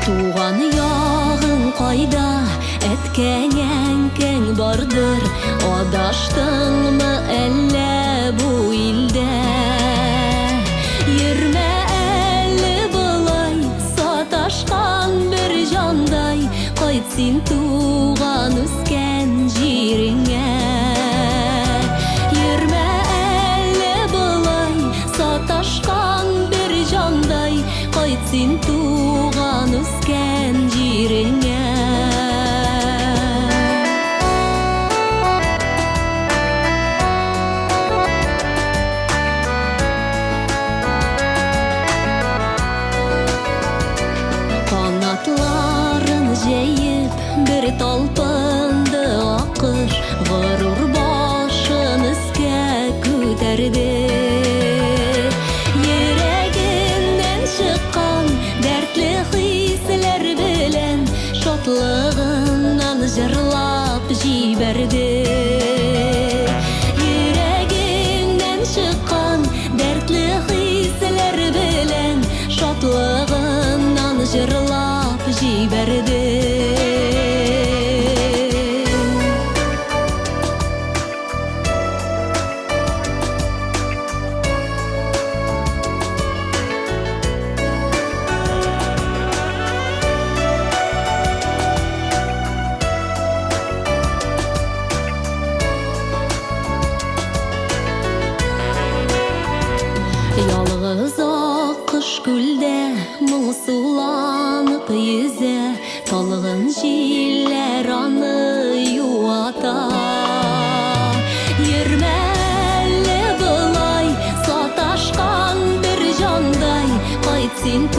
Туған яғың қайда, әткәңәң кәң бардыр, адаштыңмы әллә бу илдә? Йөрмә әле былай, саташқан бір жандай, кайт син туған үскән җиреңә. Йөрмә әле былай, саташқан бір жандай, кайт син туған үскән җиреңә. Канатларын җәеп, бер талпынды акыш, горур башын өскә күтәрде. Йөрәгеннән чыккан дәртле хисләр белән шатлыгыннан җырлап җибәрде. Йөрәгеннән чыккан дәртле хисләр белән шатлыгыннан җырлап җибәрде. Ялгыз аккош күлдә моңсуланып йөзә, талгын җилләр аны юата. Йөрмә әле былай, саташкан бер җандай, кайт син